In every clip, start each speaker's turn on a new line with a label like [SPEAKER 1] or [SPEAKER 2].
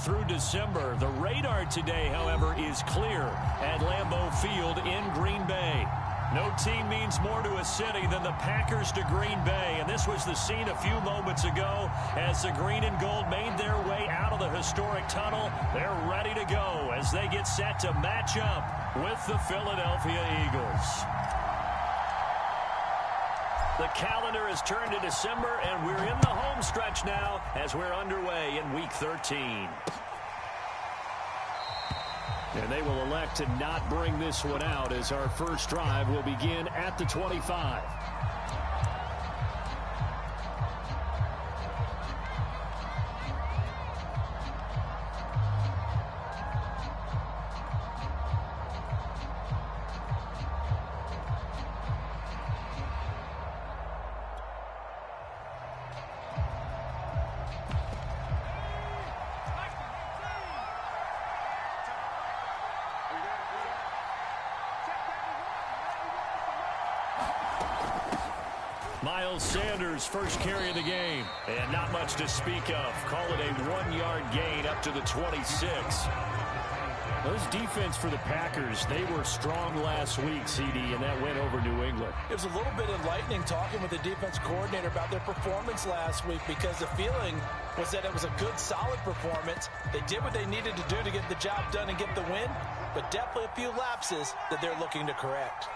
[SPEAKER 1] through December. The radar today, however, is clear at Lambeau Field in Green Bay. No team means more to a city than the Packers to Green Bay, and this was the scene a few moments ago as the green and gold made their way out of the historic tunnel. They're ready to go as they get set to match up with the Philadelphia Eagles. The calendar has turned to December, and we're in the home stretch now as we're underway in Week 13. And they will elect to not bring this one out as our first drive will begin at the 25. Miles Sanders' first carry of the game. And not much to speak of. Call it a 1-yard gain up to the 26. Those defense for the Packers, they were strong last week, CD, and that went over New England.
[SPEAKER 2] It was a little bit enlightening talking with the defense coordinator about their performance last week because the feeling was that it was a good, solid performance. They did what they needed to do to get the job done and get the win, but definitely a few lapses that they're looking to correct.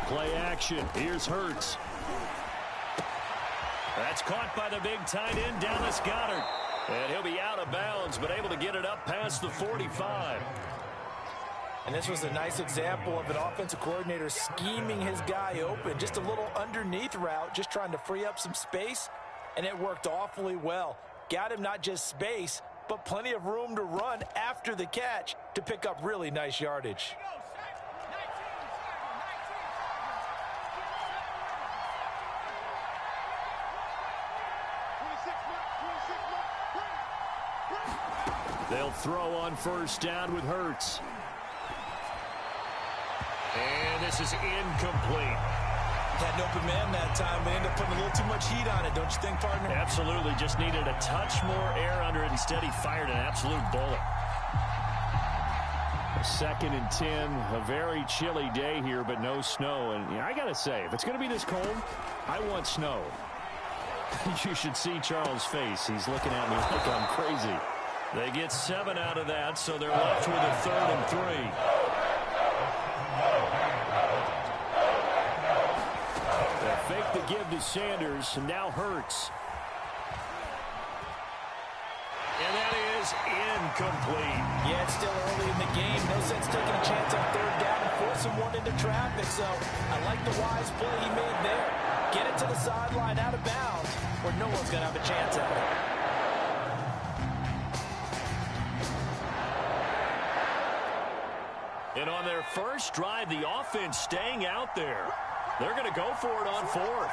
[SPEAKER 1] Play action. Here's Hurts. That's caught by the big tight end, Dallas Goedert. And he'll be out of bounds, but able to get it up past the 45.
[SPEAKER 2] And this was a nice example of an offensive coordinator scheming his guy open. Just a little underneath route, just trying to free up some space, and it worked awfully well. Got him not just space, but plenty of room to run after the catch to pick up really nice yardage.
[SPEAKER 1] They'll throw on first down with Hurts. And this is incomplete.
[SPEAKER 2] Had an open man that time, but ended up putting a little too much heat on it, don't you think, partner?
[SPEAKER 1] Absolutely. Just needed a touch more air under it. Instead, he fired an absolute bullet. 2nd and 10. A very chilly day here, but no snow. And I got to say, if it's going to be this cold, I want snow. You should see Charles' face. He's looking at me like I'm crazy. They get 7 out of that, so they're left with a 3rd and 3. They fake the give to Sanders, and now Hurts. And that is incomplete.
[SPEAKER 2] Yeah, it's still early in the game. No sense taking a chance on 3rd down and forcing one into traffic. So I like the wise play he made there. Get it to the sideline out of bounds where no one's going to have a chance at it.
[SPEAKER 1] And on their first drive, the offense staying out there. They're going to go for it on 4th.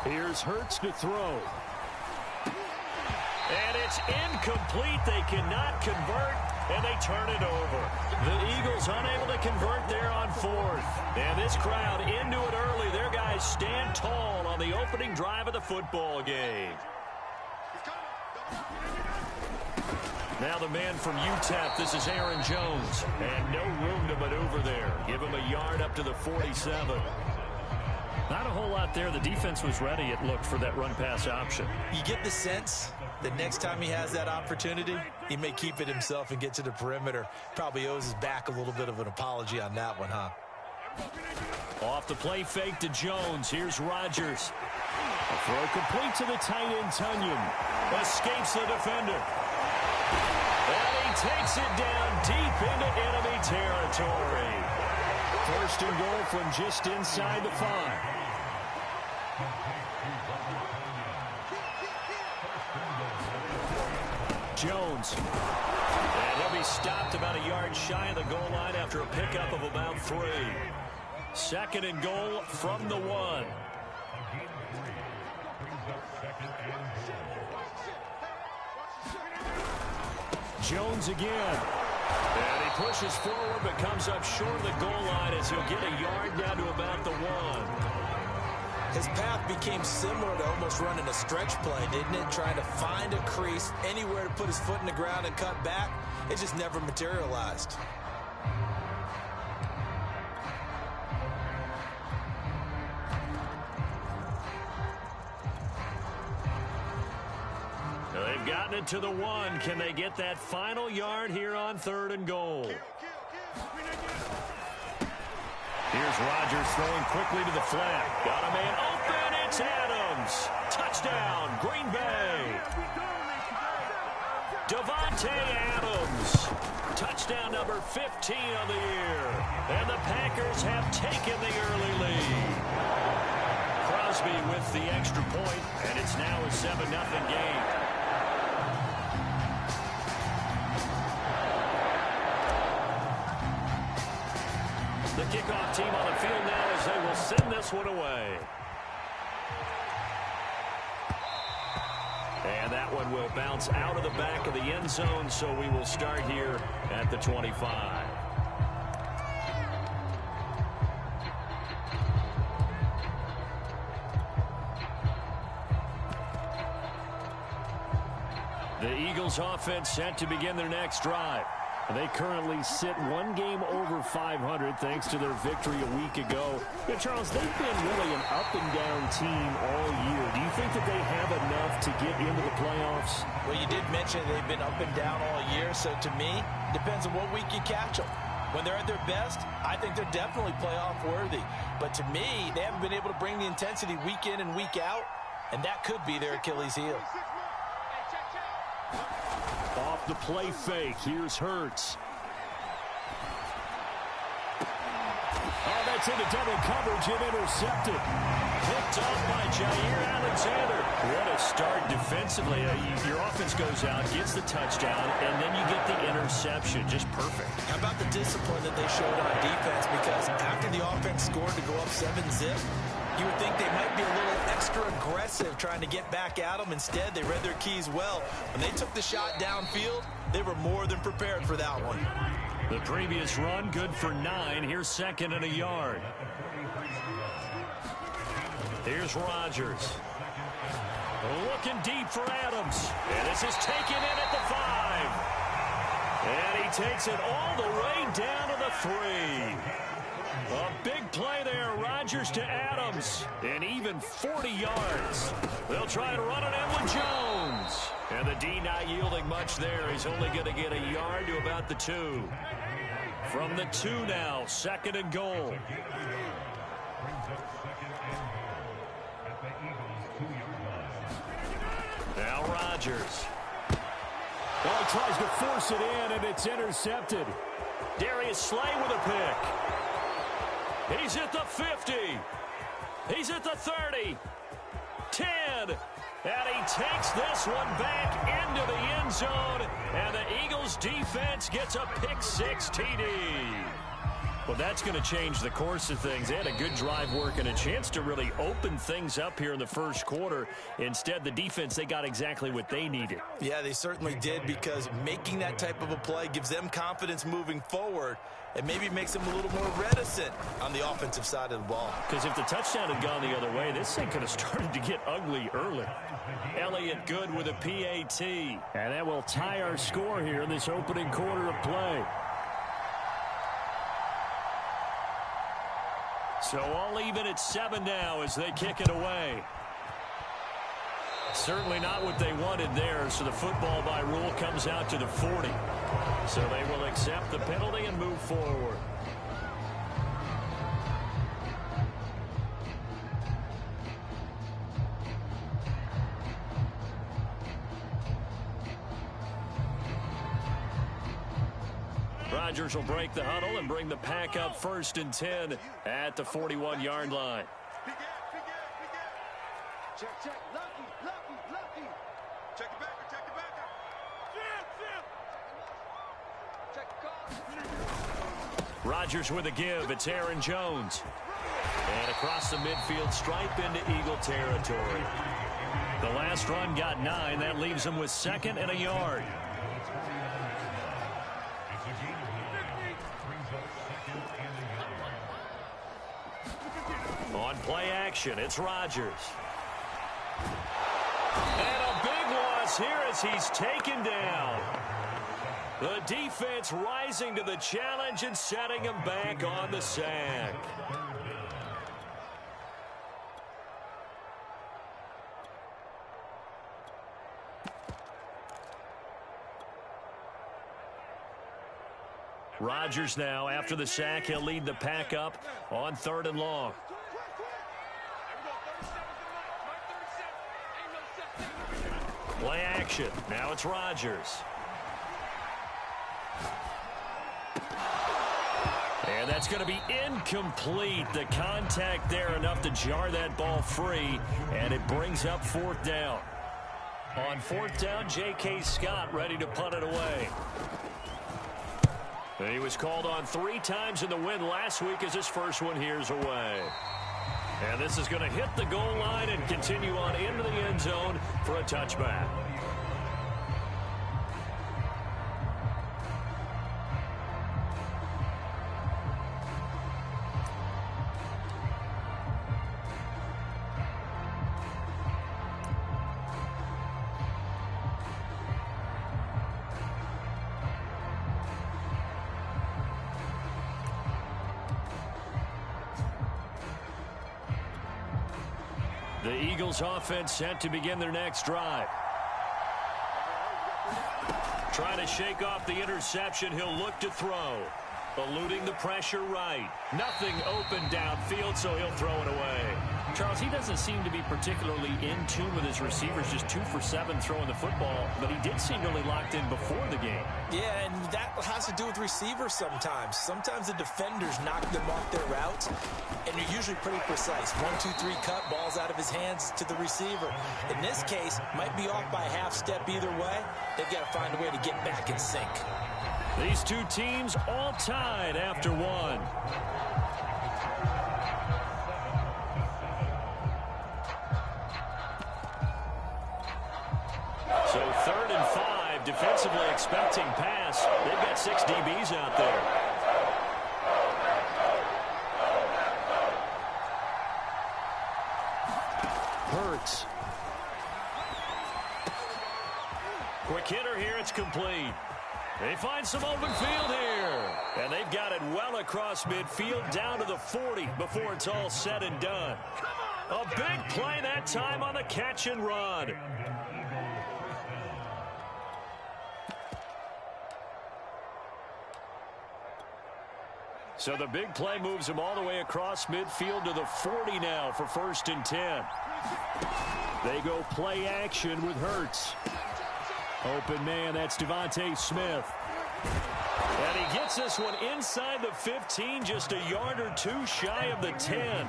[SPEAKER 1] Here's Hurts to throw. And it's incomplete. They cannot convert, and they turn it over. The Eagles unable to convert there on 4th. And this crowd into it early. Their guys stand tall on the opening drive of the football game. Now the man from UTEP, this is Aaron Jones. And no room to maneuver there. Give him a yard up to the 47. Not a whole lot there. The defense was ready, it looked, for that run-pass option.
[SPEAKER 2] You get the sense that next time he has that opportunity, he may keep it himself and get to the perimeter. Probably owes his back a little bit of an apology on that one, huh?
[SPEAKER 1] Off the play fake to Jones. Here's Rodgers. A throw complete to the tight end, Tunyon. Escapes the defender. And he takes it down deep into enemy territory. 1st and goal from just inside the 5. Jones. And he'll be stopped about a yard shy of the goal line after a pickup of about 3. 2nd and goal from the 1. Jones again. And he pushes forward but comes up short of the goal line as he'll get a yard down to about the 1.
[SPEAKER 2] His path became similar to almost running a stretch play, didn't it? Trying to find a crease, anywhere to put his foot in the ground and cut back. It just never materialized.
[SPEAKER 1] They've gotten it to the 1. Can they get that final yard here on 3rd and goal? Here's Rodgers throwing quickly to the flat. Got a man open. It's Adams. Touchdown, Green Bay. Davante Adams. Touchdown number 15 on the year. And the Packers have taken the early lead. Crosby with the extra point, and it's now a 7-0 game. The kickoff team on the field now as they will send this one away. And that one will bounce out of the back of the end zone, so we will start here at the 25. The Eagles offense set to begin their next drive. They currently sit one game over 500 thanks to their victory a week ago. Yeah, Charles, they've been really an up-and-down team all year. Do you think that they have enough to get into the playoffs?
[SPEAKER 2] Well, you did mention they've been up and down all year, so to me, it depends on what week you catch them. When they're at their best, I think they're definitely playoff worthy. But to me, they haven't been able to bring the intensity week in and week out, and that could be their Achilles heel.
[SPEAKER 1] Off the play fake. Here's Hurts. Oh, that's into double coverage and intercepted. Picked off by Jair Alexander. What a start defensively. Your offense goes out, gets the touchdown, and then you get the interception. Just perfect.
[SPEAKER 2] How about the discipline that they showed on defense? Because after the offense scored to go up 7-zip, you would think they might be a little extra aggressive trying to get back at them. Instead, they read their keys well. When they took the shot downfield, they were more than prepared for that one.
[SPEAKER 1] The previous run, good for 9. Here's 2nd and a yard. Here's Rodgers. Looking deep for Adams. And this is taken in at the 5. And he takes it all the way down to the 3. A big play there, Rodgers to Adams, and even 40 yards. They'll try to run it in with Jones. And the D not yielding much there. He's only going to get a yard to about the 2. From the 2 now, 2nd and goal. Now Rodgers.
[SPEAKER 3] Well, he tries to force it in, and it's intercepted.
[SPEAKER 1] Darius Slay with a pick. He's at the 50. He's at the 30. 10. And he takes this one back into the end zone. And the Eagles defense gets a pick-6 TD. Well, that's going to change the course of things. They had a good drive work and a chance to really open things up here in the first quarter. Instead, the defense, they got exactly what they needed.
[SPEAKER 2] Yeah, they certainly did, because making that type of a play gives them confidence moving forward. It maybe makes them a little more reticent on the offensive side of the ball.
[SPEAKER 1] Because if the touchdown had gone the other way, this thing could have started to get ugly early. Elliott good with a PAT.
[SPEAKER 3] And that will tie our score here in this opening quarter of play.
[SPEAKER 1] So all even at 7 now as they kick it away. Certainly not what they wanted there, so the football by rule comes out to the 40. So they will accept the penalty and move forward. Rodgers will break the huddle and bring the pack up 1st and 10 at the 41-yard line.
[SPEAKER 4] Check, lucky. Check it back.
[SPEAKER 1] Rodgers with a give. It's Aaron Jones. And across the midfield stripe into Eagle territory. The last run got 9. That leaves him with 2nd and a yard. On play action, it's Rodgers. And a big loss here as he's taken down. The defense rising to the challenge and setting him back on the sack. Rodgers now, after the sack, he'll lead the pack up on 3rd and long. Play action. Now it's Rodgers. And that's going to be incomplete. The contact there enough to jar that ball free, and it brings up 4th down. On 4th down, J.K. Scott ready to punt it away. And he was called on 3 times in the win last week as his first one here's away. And this is going to hit the goal line and continue on into the end zone for a touchback. The Eagles offense set to begin their next drive. Trying to shake off the interception, he'll look to throw. Eluding the pressure right. Nothing open downfield, so he'll throw it away.
[SPEAKER 5] Charles, he doesn't seem to be particularly in tune with his receivers, just 2 for 7 throwing the football, but he did seem really locked in before the game.
[SPEAKER 2] Yeah, and that has to do with receivers sometimes. Sometimes the defenders knock them off their routes, and they're usually pretty precise. 1, 2, 3 cut, balls out of his hands to the receiver. In this case, might be off by a half step either way. They've got to find a way to get back in sync.
[SPEAKER 1] These two teams all tied after 1. So 3rd and 5, defensively expecting pass. They've got 6 DBs out there. Hurts. Quick hitter here, it's complete. They find some open field here. And they've got it well across midfield down to the 40 before it's all said and done. A big play that time on the catch and run. So the big play moves him all the way across midfield to the 40 now for 1st and 10. They go play action with Hurts. Open man, that's Devontae Smith. And he gets this one inside the 15, just a yard or 2 shy of the 10.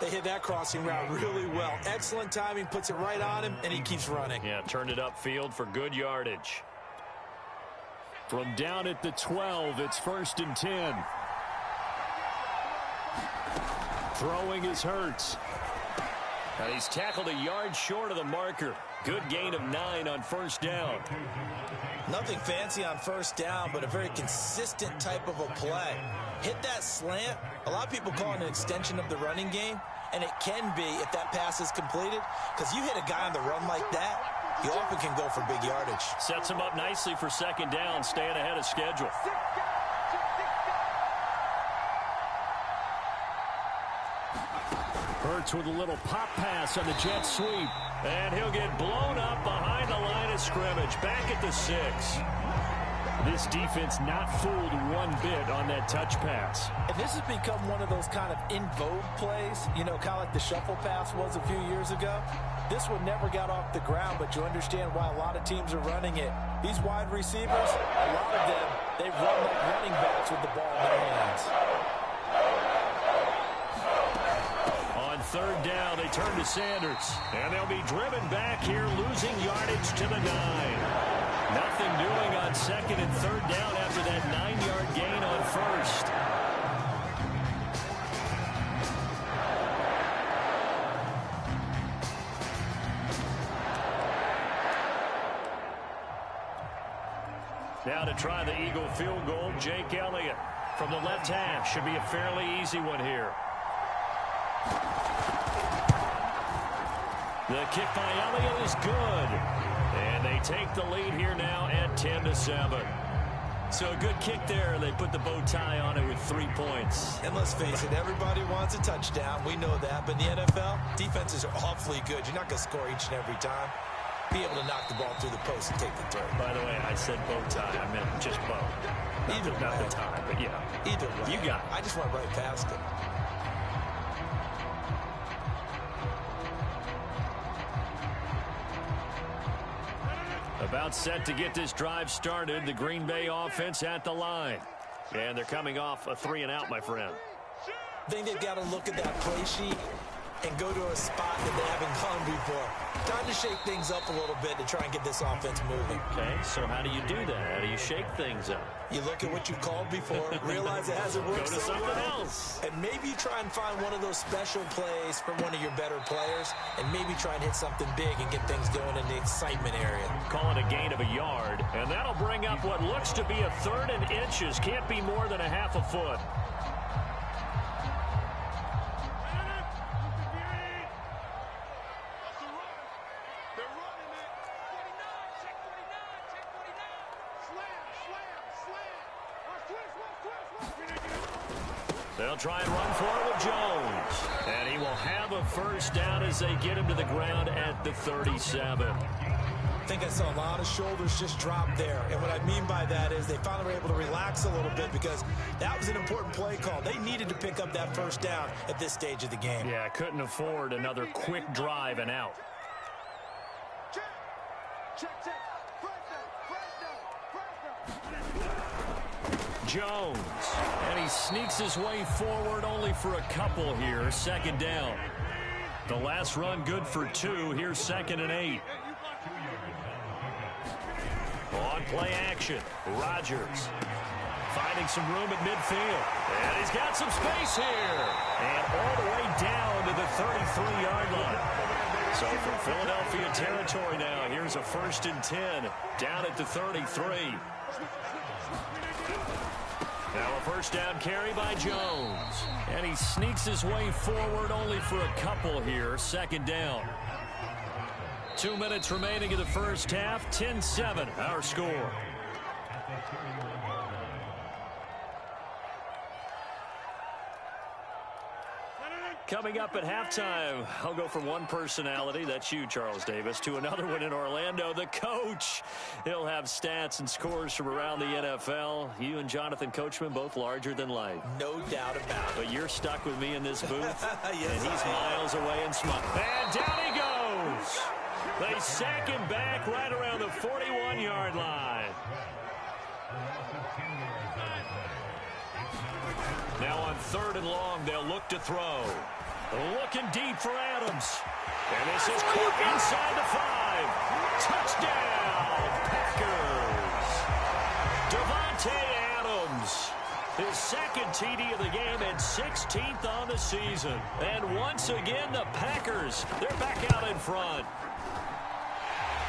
[SPEAKER 2] They hit that crossing route really well. Excellent timing, puts it right on him, and he keeps running.
[SPEAKER 1] Yeah, turned it upfield for good yardage. From down at the 12, it's 1st and 10. Throwing is Hurts. And he's tackled a yard short of the marker. Good gain of 9 on 1st down.
[SPEAKER 2] Nothing fancy on 1st down, but a very consistent type of a play. Hit that slant. A lot of people call it an extension of the running game, and it can be if that pass is completed, because you hit a guy on the run like that, you often can go for big yardage.
[SPEAKER 1] Sets him up nicely for 2nd down, staying ahead of schedule. Hurts with a little pop pass on the jet sweep. And he'll get blown up behind the line of scrimmage. Back at the 6. This defense not fooled one bit on that touch pass.
[SPEAKER 2] And this has become one of those kind of in vogue plays, you know, kind of like the shuffle pass was a few years ago. This one never got off the ground, but you understand why a lot of teams are running it. These wide receivers, a lot of them, they run like running backs with the ball in their hands.
[SPEAKER 1] On 3rd down, they turn to Sanders. And they'll be driven back here, losing yardage to the 9. Nothing doing on 2nd and 3rd down after that 9-yard gain on 1st. Now to try the Eagle field goal, Jake Elliott from the left half. Should be a fairly easy one here. The kick by Elliott is good. And they take the lead here now at 10-7. So a good kick there. They put the bow tie on it with 3 points.
[SPEAKER 2] And let's face it, everybody wants a touchdown. We know that. But in the NFL, defenses are awfully good. You're not going to score each and every time. Be able to knock the ball through the post and take the throw.
[SPEAKER 1] By the way, I said bow tie. I meant just bow. Not the tie, but yeah.
[SPEAKER 2] Either way.
[SPEAKER 1] You got it.
[SPEAKER 2] I just went right past it.
[SPEAKER 1] About set to get this drive started. The Green Bay offense at the line. And they're coming off a 3-and-out, my friend.
[SPEAKER 2] I think they've got to look at that play sheet and go to a spot that they haven't gone before. Time to shake things up a little bit to try and get this offense moving.
[SPEAKER 1] Okay, so how do you do that? How do you shake things up?
[SPEAKER 2] You look at what you've called before, realize it hasn't worked
[SPEAKER 1] Go to
[SPEAKER 2] so
[SPEAKER 1] something
[SPEAKER 2] well,
[SPEAKER 1] else.
[SPEAKER 2] and maybe you try and find one of those special plays from one of your better players, and maybe try and hit something big and get things going in the excitement area.
[SPEAKER 1] Call it a gain of a yard, and that'll bring up what looks to be a 3rd and inches. Can't be more than a half a foot. They'll try and run for it with Jones. And he will have a first down as they get him to the ground at the 37.
[SPEAKER 2] I think I saw a lot of shoulders just drop there. And what I mean by that is they finally were able to relax a little bit because that was an important play call. They needed to pick up that first down at this stage of the game.
[SPEAKER 1] Yeah, couldn't afford another quick drive and out. Jones, and he sneaks his way forward only for a couple here. 2nd down. The last run good for 2. Here's 2nd and 8. On play action, Rodgers finding some room at midfield. And he's got some space here. And all the way down to the 33-yard line. So from Philadelphia territory now, here's a 1st and 10 down at the 33. Now a first down carry by Jones. And he sneaks his way forward only for a couple here. 2nd down. 2 minutes remaining in the first half. 10-7 our score. Coming up at halftime, I'll go from one personality, that's you, Charles Davis, to another one in Orlando, the coach. He'll have stats and scores from around the NFL. You and Jonathan Coachman, both larger than life.
[SPEAKER 2] No doubt about it.
[SPEAKER 1] But you're stuck with me in this booth,
[SPEAKER 2] Yes,
[SPEAKER 1] and he's miles away and smart. And down he goes. They sack him back right around the 41-yard line. Now on 3rd and long, they'll look to throw. Looking deep for Adams. And this is Cook inside the 5. Touchdown, Packers. Devontae Adams. His 2nd TD of the game and 16th on the season. And once again, the Packers, they're back out in front.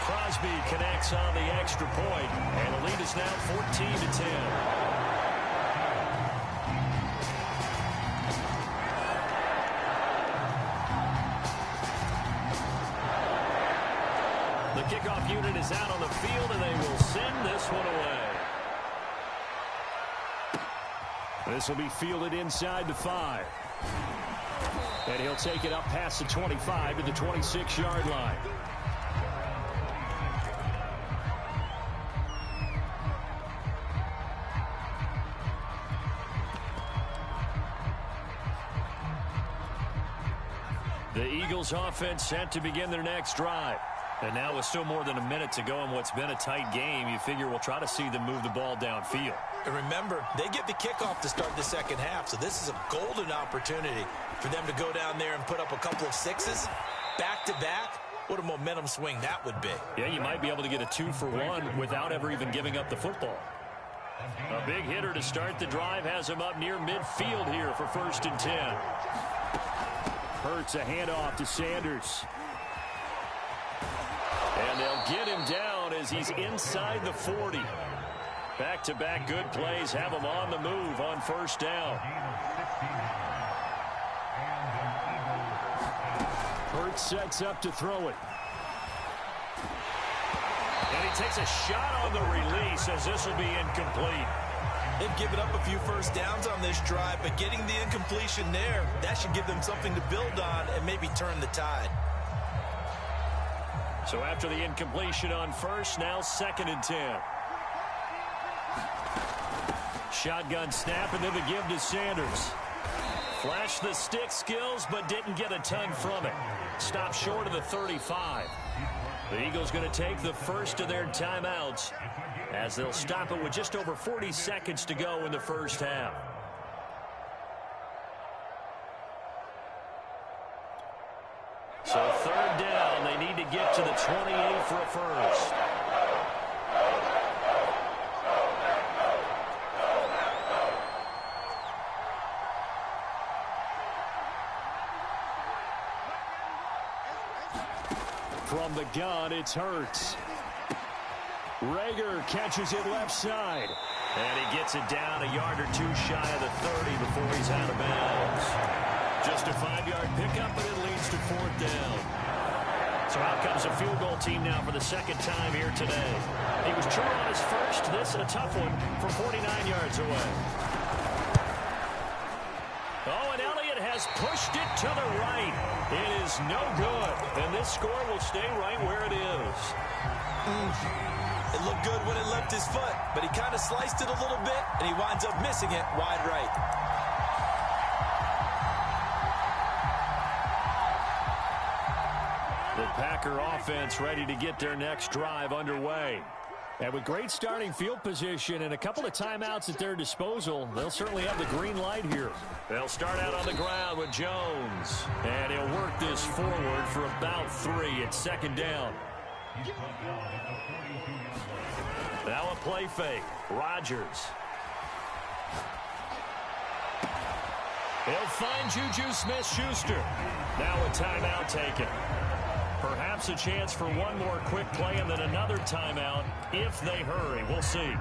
[SPEAKER 1] Crosby connects on the extra point, and the lead is now 14-10. The kickoff unit is out on the field, and they will send this one away. This will be fielded inside the 5. And he'll take it up past the 25 to the 26-yard line. The Eagles offense set to begin their next drive. And now with still more than a minute to go in what's been a tight game, you figure we'll try to see them move the ball downfield.
[SPEAKER 2] And remember, they get the kickoff to start the second half, so this is a golden opportunity for them to go down there and put up a couple of sixes back-to-back. What a momentum swing that would be.
[SPEAKER 1] Yeah, you might be able to get a 2-for-1 without ever even giving up the football. A big hitter to start the drive has him up near midfield here for 1st and 10. Hurts a handoff to Sanders. And they'll get him down as he's inside the 40. Back-to-back good plays have them on the move on first down.
[SPEAKER 3] Hurts sets up to throw it.
[SPEAKER 1] And he takes a shot on the release as this will be incomplete.
[SPEAKER 2] They've given up a few first downs on this drive, but getting the incompletion there, that should give them something to build on and maybe turn the tide.
[SPEAKER 1] So after the incompletion on first, now 2nd and 10. Shotgun snap and then the give to Sanders. Flashed the stick skills, but didn't get a ton from it. Stopped short of the 35. The Eagles going to take the first of their timeouts as they'll stop it with just over 40 seconds to go in the first half. So 3rd down, they need to get to the 28 for a first.
[SPEAKER 3] From the gun, it's Hurts. Rager catches it left side.
[SPEAKER 1] And he gets it down a yard or two shy of the 30 before he's out of bounds. Just a 5-yard pickup, but it leads to 4th down. So out comes a field goal team now for the 2nd time here today. He was true on his first. This a tough one from 49 yards away. Oh, and Elliott has pushed it to the right. It is no good. And this score will stay right where it is.
[SPEAKER 2] It looked good when it left his foot, but he kind of sliced it a little bit, and he winds up missing it wide right.
[SPEAKER 1] The Packer offense ready to get their next drive underway.
[SPEAKER 3] And with great starting field position and a couple of timeouts at their disposal, they'll certainly have the green light here.
[SPEAKER 1] They'll start out on the ground with Jones. And he'll work this forward for about 3. It's 2nd down. Now a play fake. Rodgers. He'll find Juju Smith-Schuster. Now a timeout taken. Perhaps a chance for one more quick play and then another timeout if they hurry. We'll see.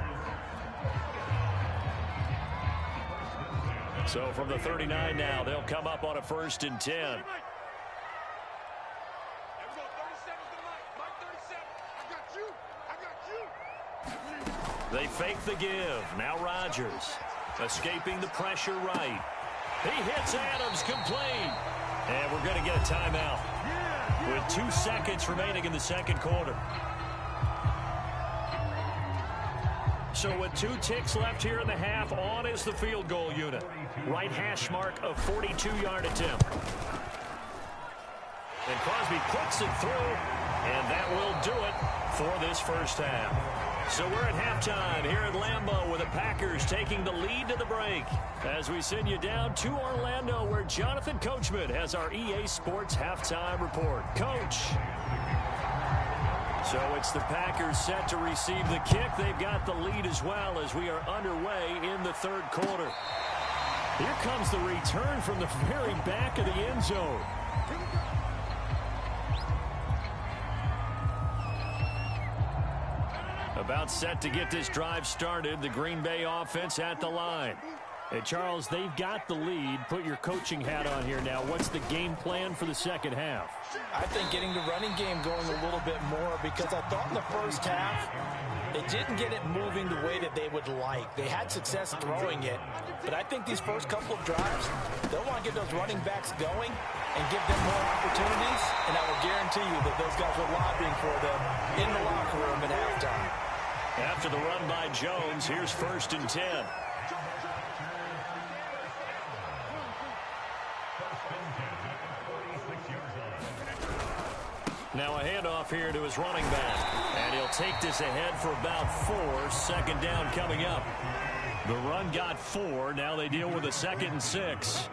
[SPEAKER 1] So from the 39 now, they'll come up on a 1st and 10. They fake the give. Now Rodgers escaping the pressure right. He hits Adams complete. And we're going to get a timeout with 2 seconds remaining in the 2nd quarter. So with 2 ticks left here in the half, on is the field goal unit. Right hash mark of 42-yard attempt. And Crosby puts it through, and that will do it for this first half. So we're at halftime here at Lambeau with the Packers taking the lead to the break as we send you down to Orlando where Jonathan Coachman has our EA Sports halftime report. Coach. So it's the Packers set to receive the kick. They've got the lead as well as we are underway in the 3rd quarter.
[SPEAKER 3] Here comes the return from the very back of the end zone.
[SPEAKER 1] About set to get this drive started. The Green Bay offense at the line.
[SPEAKER 3] Hey, Charles, they've got the lead. Put your coaching hat on here now. What's the game plan for the 2nd half?
[SPEAKER 2] I think getting the running game going a little bit more because I thought in the first half they didn't get it moving the way that they would like. They had success throwing it, but I think these first couple of drives, they'll want to get those running backs going and give them more opportunities, and I will guarantee you that those guys were lobbying for them in the locker room at halftime.
[SPEAKER 1] After the run by Jones, here's 1st and 10. Now a handoff here to his running back. And he'll take this ahead for about 4. 2nd down coming up. The run got 4. Now they deal with a 2nd and 6.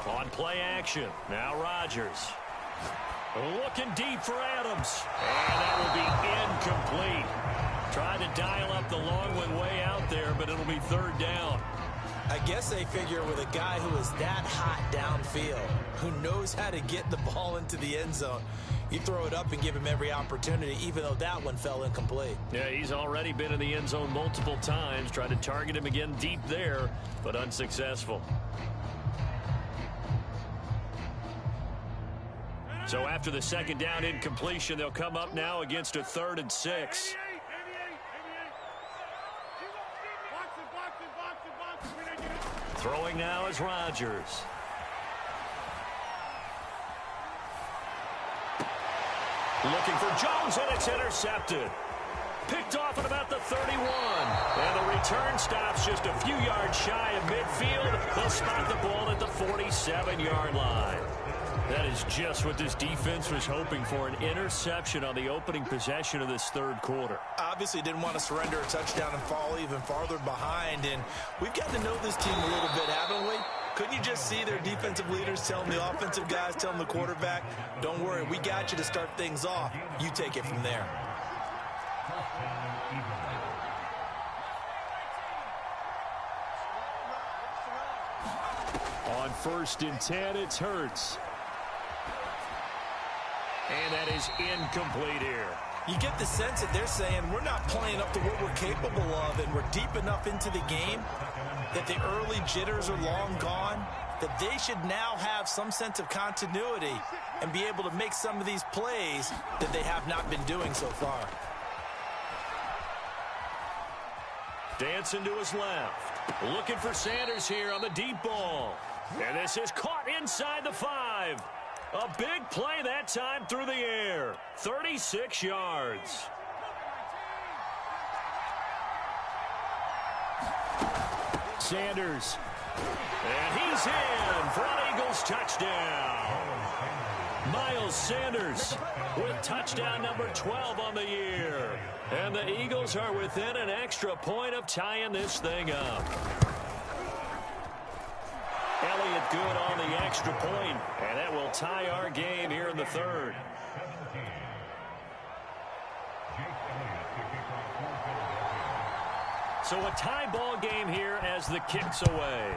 [SPEAKER 1] On play action. Now Rodgers. Looking deep for Adams. And that will be incomplete. Trying to dial up the long one way out there, but it'll be 3rd down.
[SPEAKER 2] I guess they figure with a guy who is that hot downfield, who knows how to get the ball into the end zone, you throw it up and give him every opportunity, even though that one fell incomplete.
[SPEAKER 5] Yeah, he's already been in the end zone multiple times. Tried to target him again deep there, but unsuccessful. So after the second down incompletion, they'll come up now against a 3rd and 6. Throwing now is Rodgers. Looking for Jones, and it's intercepted. Picked off at about the 31. And the return stops just a few yards shy of midfield. They'll spot the ball at the 47-yard line. That is just what this defense was hoping for, an interception on the opening possession of this 3rd quarter.
[SPEAKER 2] Obviously didn't want to surrender a touchdown and fall even farther behind. And we've gotten to know this team a little bit, haven't we? Couldn't you just see their defensive leaders telling the offensive guys, telling the quarterback, don't worry, we got you to start things off. You take it from there.
[SPEAKER 3] On 1st and 10, it's Hurts.
[SPEAKER 5] And that is incomplete here.
[SPEAKER 2] You get the sense that they're saying we're not playing up to what we're capable of, and we're deep enough into the game that the early jitters are long gone, that they should now have some sense of continuity and be able to make some of these plays that they have not been doing so far.
[SPEAKER 5] Dancing to his left. Looking for Sanders here on the deep ball. And this is caught inside the 5. A big play that time through the air. 36 yards.
[SPEAKER 3] Sanders.
[SPEAKER 5] And he's in for an Eagles touchdown. Miles Sanders with touchdown number 12 on the year. And the Eagles are within an extra point of tying this thing up. Elliott good on the extra point, and that will tie our game here in the 3rd. So a tie ball game here as the kick's away.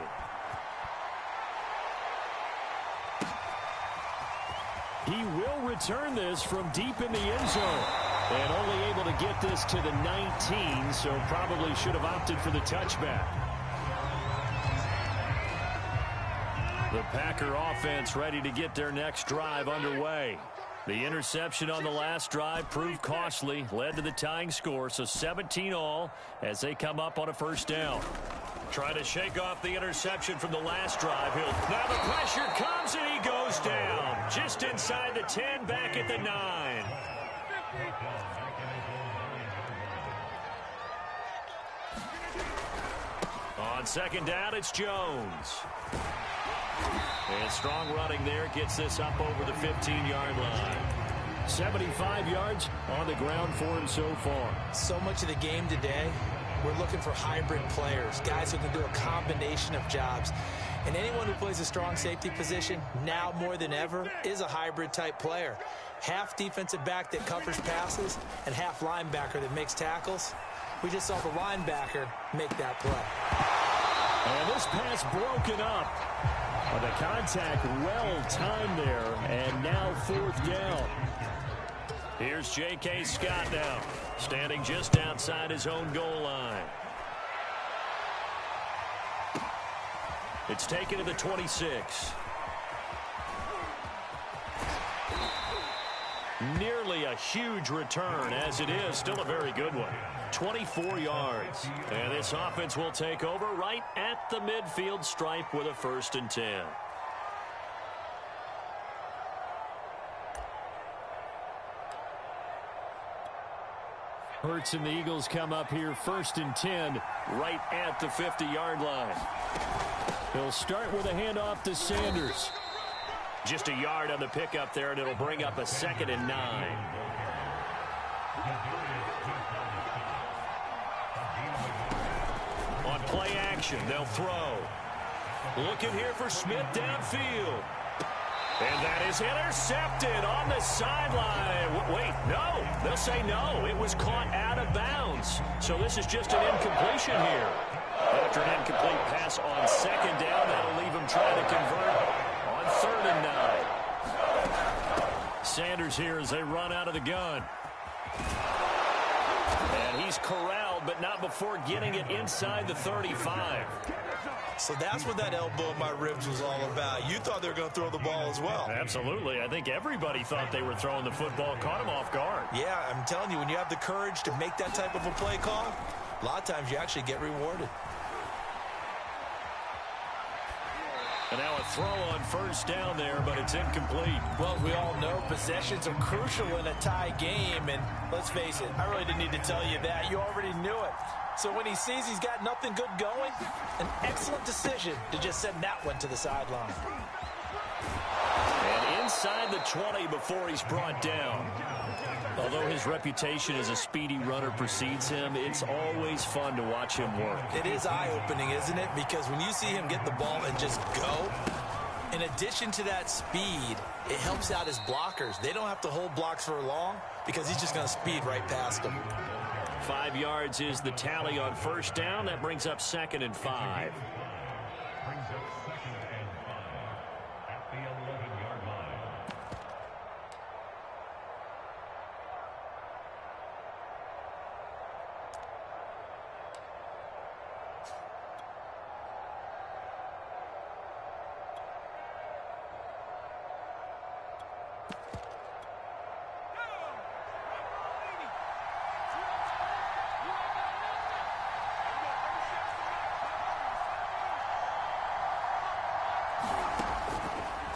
[SPEAKER 3] He will return this from deep in the end zone. And only able to get this to the 19, so probably should have opted for the touchback.
[SPEAKER 5] The Packer offense ready to get their next drive underway. The interception on the last drive proved costly, led to the tying score, so 17 all as they come up on a 1st down. Trying to shake off the interception from the last drive. Now the pressure comes and he goes down. Just inside the 10, back at the 9. On 2nd down, it's Jones. And strong running there gets this up over the 15-yard line.
[SPEAKER 3] 75 yards on the ground for him so far.
[SPEAKER 2] So much of the game today, we're looking for hybrid players, guys who can do a combination of jobs. And anyone who plays a strong safety position, now more than ever, is a hybrid-type player. Half defensive back that covers passes and half linebacker that makes tackles. We just saw the linebacker make that play.
[SPEAKER 3] And this pass broken up. The contact well timed there, and now 4th down.
[SPEAKER 5] Here's J.K. Scott now, standing just outside his own goal line. It's taken to the 26. Nearly a huge return, as it is still a very good one. 24 yards. And this offense will take over right at the midfield stripe with a 1st and 10.
[SPEAKER 3] Hurts and the Eagles come up here 1st and 10
[SPEAKER 5] right at the 50-yard line.
[SPEAKER 3] He'll start with a handoff to Sanders.
[SPEAKER 5] Just a yard on the pickup there, and it'll bring up a 2nd and 9. On play action, they'll throw. Looking here for Smith downfield. And that is intercepted on the sideline. Wait, no. They'll say no. It was caught out of bounds. So this is just an incompletion here. And After an incomplete pass on second down, that'll leave him trying to convert on 3rd and 9. Sanders here as they run out of the gun. And he's corralled, but not before getting it inside the 35.
[SPEAKER 2] So that's what that elbow in my ribs was all about. You thought they were going to throw the ball as well.
[SPEAKER 5] Absolutely. I think everybody thought they were throwing the football, caught him off guard.
[SPEAKER 2] Yeah, I'm telling you, when you have the courage to make that type of a play call, a lot of times you actually get rewarded.
[SPEAKER 5] And now a throw on 1st down there, but it's incomplete.
[SPEAKER 2] Well, we all know possessions are crucial in a tie game, and let's face it, I really didn't need to tell you that. You already knew it. So when he sees he's got nothing good going, an excellent decision to just send that one to the sideline.
[SPEAKER 5] And inside the 20 before he's brought down. Although his reputation as a speedy runner precedes him, it's always fun to watch him work.
[SPEAKER 2] It is eye-opening, isn't it? Because when you see him get the ball and just go, in addition to that speed, it helps out his blockers. They don't have to hold blocks for long because he's just going to speed right past them.
[SPEAKER 5] 5 yards is the tally on 1st down. That brings up 2nd and 5.
[SPEAKER 6] At the 11-yard line.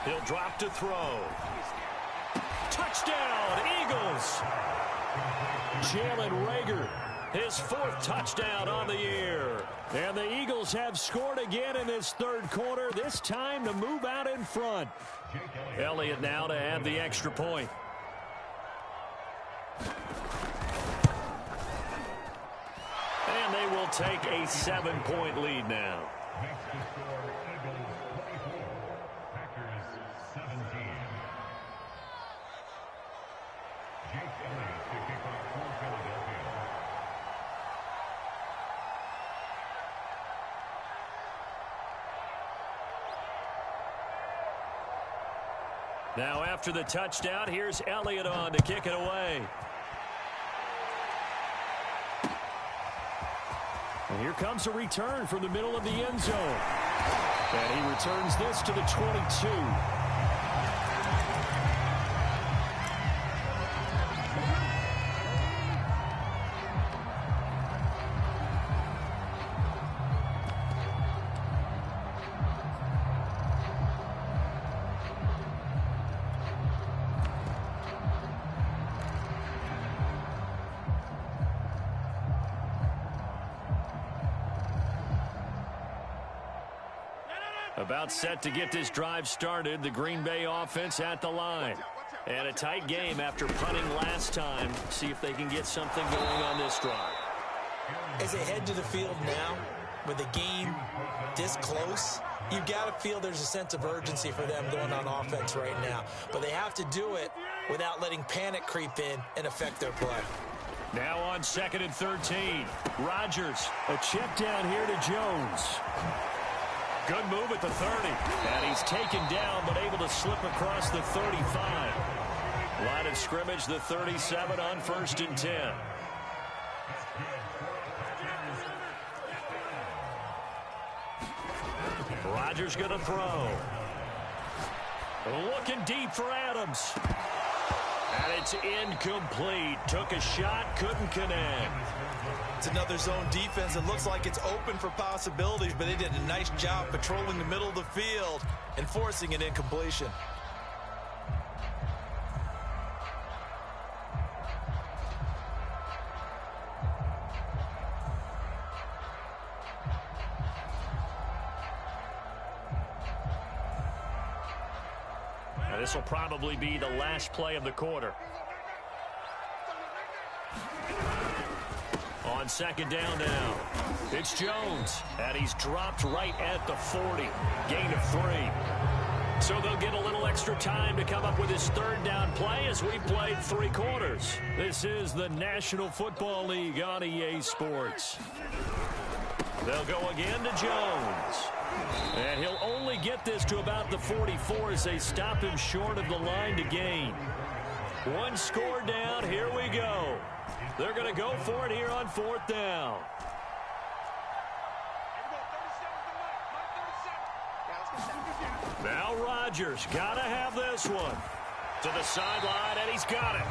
[SPEAKER 5] He'll drop to throw. Touchdown, Eagles! Jalen Reagor, his 4th touchdown on the year. And the Eagles have scored again in this 3rd quarter, this time to move out in front. Elliott now to add the extra point. And they will take a 7-point lead now.
[SPEAKER 6] Next to score, Eagles 24, Packers 17. Jake Elliott to kick off for Philadelphia.
[SPEAKER 5] Now after the touchdown, here's Elliott on to kick it away. And here comes a return from the middle of the end zone. And he returns this to the 22. About set to get this drive started. The Green Bay offense at the line. And a tight game after punting last time. See if they can get something going on this drive.
[SPEAKER 2] As they head to the field now, with the game this close, you've got to feel there's a sense of urgency for them going on offense right now. But they have to do it without letting panic creep in and affect their play.
[SPEAKER 5] Now on 2nd and 13. Rodgers, a check down here to Jones. Good move at the 30. And he's taken down, but able to slip across the 35. Line of scrimmage, the 37 on 1st and 10. Rodgers going to throw. Looking deep for Adams. And it's incomplete. Took a shot, couldn't connect.
[SPEAKER 2] It's another zone defense. It looks like it's open for possibilities, but they did a nice job patrolling the middle of the field and forcing an incompletion.
[SPEAKER 5] Now this will probably be the last play of the quarter. On 2nd down now, it's Jones, and he's dropped right at the 40. Gain of 3. So they'll get a little extra time to come up with his 3rd down play as we played 3 quarters. This is the National Football League on EA Sports. They'll go again to Jones. And he'll only get this to about the 44 as they stop him short of the line to gain. One score down. Here we go. They're going to go for it here on 4th down. Now Rodgers got to have this one. To the sideline, and he's got it.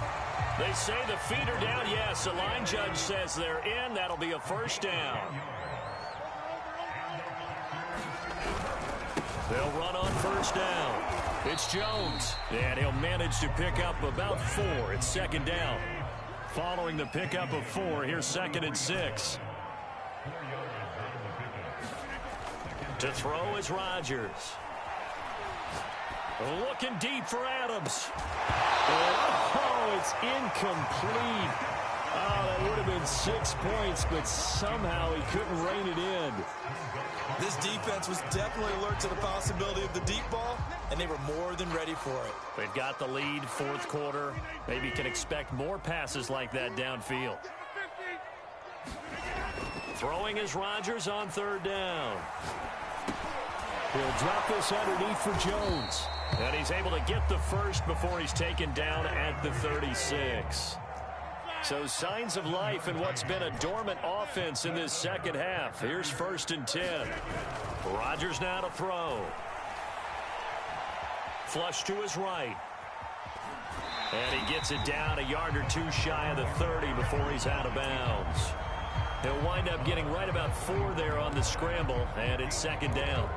[SPEAKER 5] They say the feet are down. Yes, the line judge says they're in. That'll be a first down. They'll run on first down. It's Jones, and he'll manage to pick up about 4. It's 2nd down. Following the pickup of 4, here's 2nd and 6. To throw is Rodgers. Looking deep for Adams. Oh, it's incomplete. Oh, that would have been 6 points, but somehow he couldn't rein it in.
[SPEAKER 2] This defense was definitely alert to the possibility of the deep ball, and they were more than ready for it.
[SPEAKER 5] They've got the lead, 4th quarter. Maybe can expect more passes like that downfield. Throwing is Rodgers on 3rd down.
[SPEAKER 3] He'll drop this underneath for Jones.
[SPEAKER 5] And he's able to get the first before he's taken down at the 36. So signs of life in what's been a dormant offense in this second half. Here's 1st and 10. Rodgers now to throw. Flush to his right. And he gets it down a yard or 2 shy of the 30 before he's out of bounds. He'll wind up getting right about 4 there on the scramble, and it's 2nd down.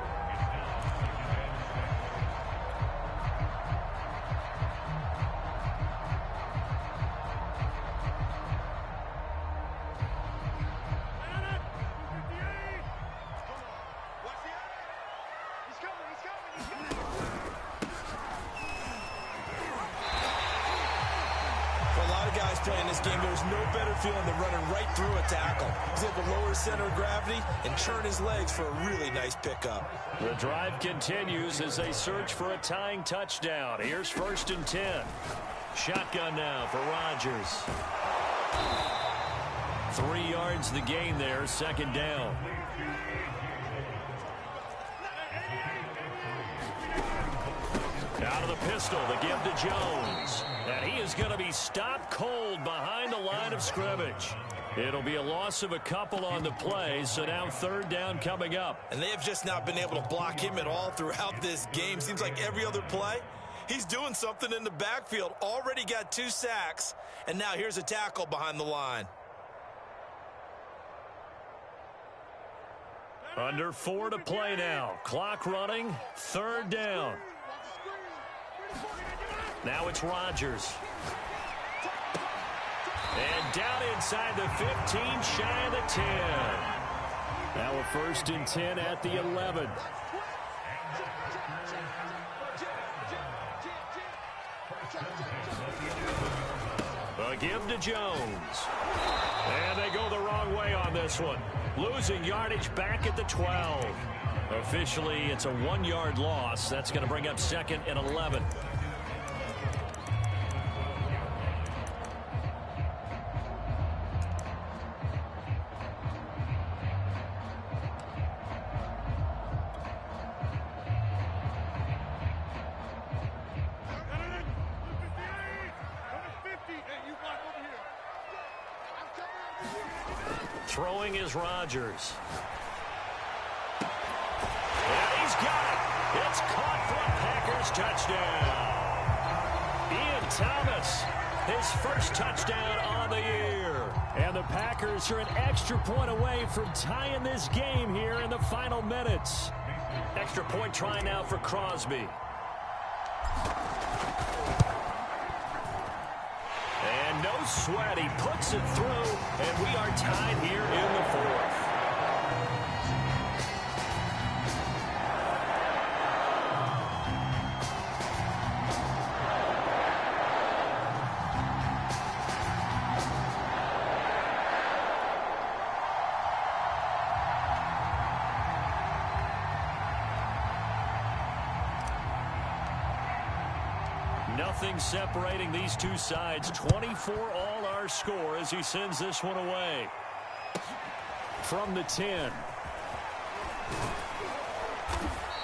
[SPEAKER 2] Playing this game, there's no better feeling than running right through a tackle. He's able to lower his center of gravity and turn his legs for a really nice pickup.
[SPEAKER 5] The drive continues as they search for a tying touchdown. Here's 1st and 10. Shotgun now for Rodgers. 3 yards the gain there, 2nd down. Out of the pistol, the give to Jones. And he is going to be stopped cold behind the line of scrimmage. It'll be a loss of a couple on the play, so now 3rd down coming up.
[SPEAKER 2] And they have just not been able to block him at all throughout this game. Seems like every other play, he's doing something in the backfield. Already got 2 sacks, and now here's a tackle behind the line.
[SPEAKER 5] Under 4 to play now. Clock running, 3rd down. Now it's Rodgers. And down inside the 15, shy of the 10.
[SPEAKER 3] Now a 1st and 10 at the 11.
[SPEAKER 5] A give to Jones. And they go the wrong way on this one. Losing yardage back at the 12. Officially, it's a 1-yard loss. That's going to bring up 2nd and 11. Throwing is Rodgers. And he's got it. It's caught for a Packers touchdown. Ian Thomas, his first touchdown on the year.
[SPEAKER 3] And the Packers are an extra point away from tying this game here in the final minutes.
[SPEAKER 5] Extra point try now for Crosby. And no sweat, he puts it through, and we are tied here in the 4th. Nothing separating these two sides. 24 all our score as he sends this one away.
[SPEAKER 3] From the 10,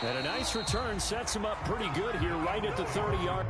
[SPEAKER 3] And a nice return sets him up pretty good here right at the 30-yard.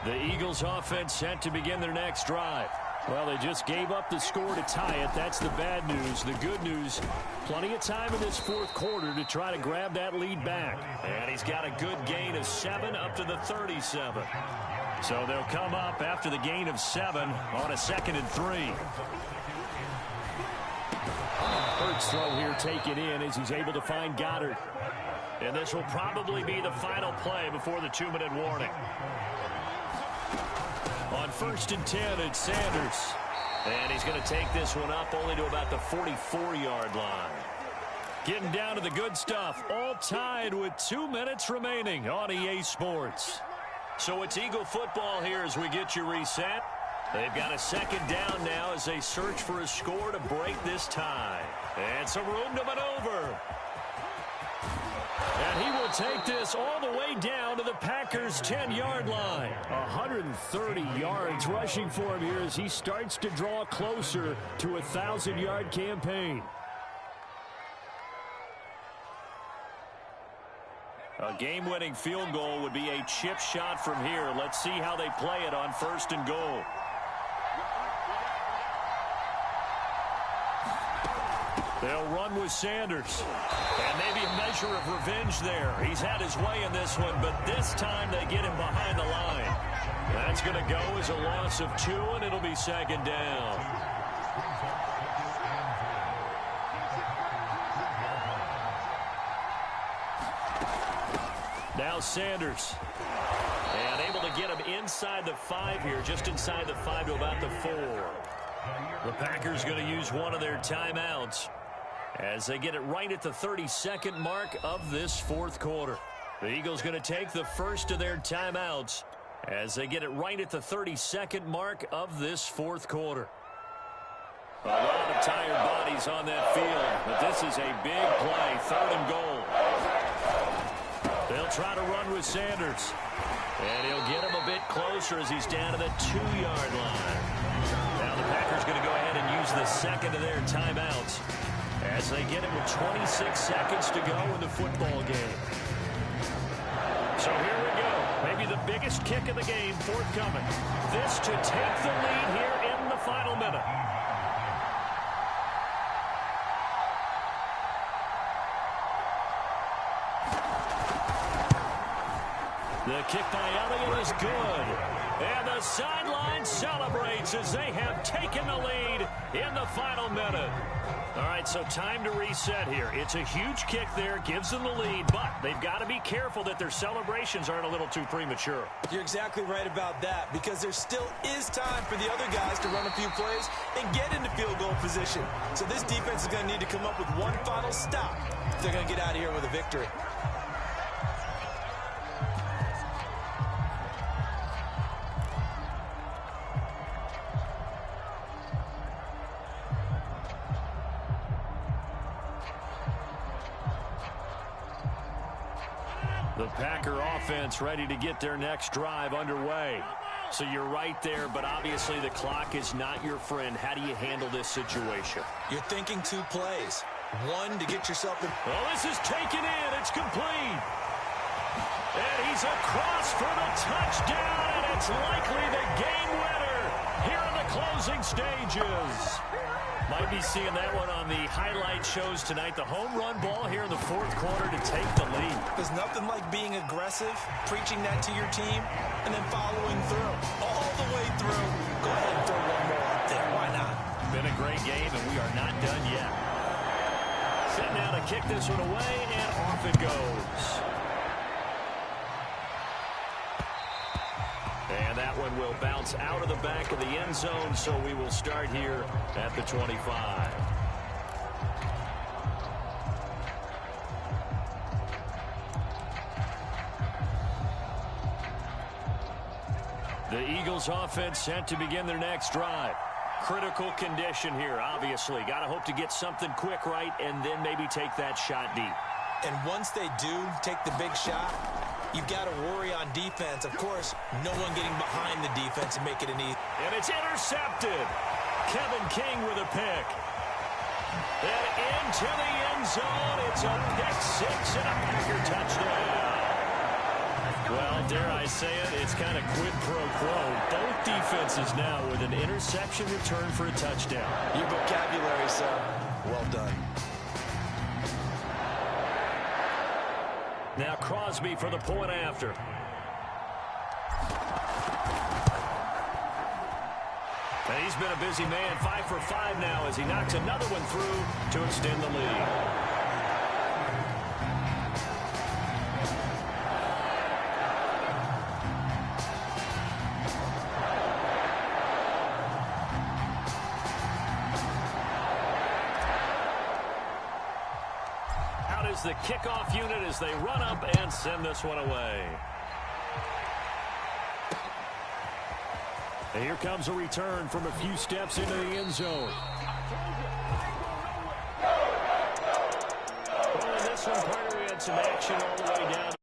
[SPEAKER 5] The Eagles offense set to begin their next drive.
[SPEAKER 3] Well, they just gave up the score to tie it. That's the bad news. The good news, plenty of time in this fourth quarter to try to grab that lead back.
[SPEAKER 5] And he's got a good gain of 7 up to the 37. So they'll come up after the gain of 7 on a 2nd and 3.
[SPEAKER 3] Hurts throw here taken in as he's able to find Goddard.
[SPEAKER 5] And this will probably be the final play before the 2-minute warning. On 1st and 10, it's Sanders. And he's going to take this one up only to about the 44-yard line. Getting down to the good stuff, all tied with 2 minutes remaining on EA Sports. So it's Eagle football here as we get you reset. They've got a 2nd down now as they search for a score to break this tie. And some room to maneuver. And he will take this all the way down to the Packers' 10-yard line.
[SPEAKER 3] 130 yards rushing for him here as he starts to draw closer to a 1,000-yard campaign.
[SPEAKER 5] A game-winning field goal would be a chip shot from here. Let's see how they play it on 1st and goal. They'll run with Sanders. And maybe a measure of revenge there. He's had his way in this one, but this time they get him behind the line. That's going to go as a loss of 2, and it'll be 2nd down. Now Sanders. And able to get him inside the 5 here, just inside the 5 to about the 4. The Packers going to use one of their timeouts as they get it right at the 32nd mark of this fourth quarter. The Eagles going to take the first of their timeouts as they get it right at the 32nd mark of this fourth quarter. A lot of tired bodies on that field, but this is a big play, 3rd and goal. They'll try to run with Sanders, and he'll get him a bit closer as he's down to the 2-yard line. Now the Packers going to go ahead and use the 2nd of their timeouts as they get it with 26 seconds to go in the football game. So here we go. Maybe the biggest kick of the game forthcoming. This to take the lead here in the final minute. The kick by Elliott is good. And the sideline celebrates as they have taken the lead in the final minute. All right, so time to reset here. It's a huge kick there, gives them the lead, but they've got to be careful that their celebrations aren't a little too premature.
[SPEAKER 2] You're exactly right about that, because there still is time for the other guys to run a few plays and get into field goal position. So this defense is going to need to come up with one final stop if they're going to get out of here with a victory.
[SPEAKER 5] The Packer offense ready to get their next drive underway. So you're right there, but obviously the clock is not your friend. How do you handle this situation?
[SPEAKER 2] You're thinking 2 plays. One to get yourself in.
[SPEAKER 5] Well, this is taken in. It's complete. And he's across for the touchdown, and it's likely the game winner here in the closing stages. Might be seeing that one on the highlight shows tonight. The home run ball here in the fourth quarter to take the lead.
[SPEAKER 2] There's nothing like being aggressive, preaching that to your team, and then following through. All the way through. Go ahead and throw one more up there. Why not?
[SPEAKER 5] Been a great game, and we are not done yet. Set now to kick this one away, and off it goes. will bounce out of the back of the end zone, so we will start here at the 25. The Eagles offense set to begin their next drive. Critical condition here, obviously. Got to hope to get something quick right and then maybe take that shot deep.
[SPEAKER 2] And once they do take the big shot, you've got to worry on defense. Of course, no one getting behind the defense and make it an easy.
[SPEAKER 5] And it's intercepted. Kevin King with a pick. And into the end zone. It's a pick six and a Packer touchdown. Well, dare I say it, it's kind of quid pro quo. Both defenses now with an interception return for a touchdown.
[SPEAKER 2] Your vocabulary, sir. Well done.
[SPEAKER 5] Now Crosby for the point after. And he's been a busy man, 5 for 5 now as he knocks another one through to extend the lead. The kickoff unit as they run up and send this one away. And here comes a return from a few steps into the end zone. Well, in this one, Carter, had some action all the way down.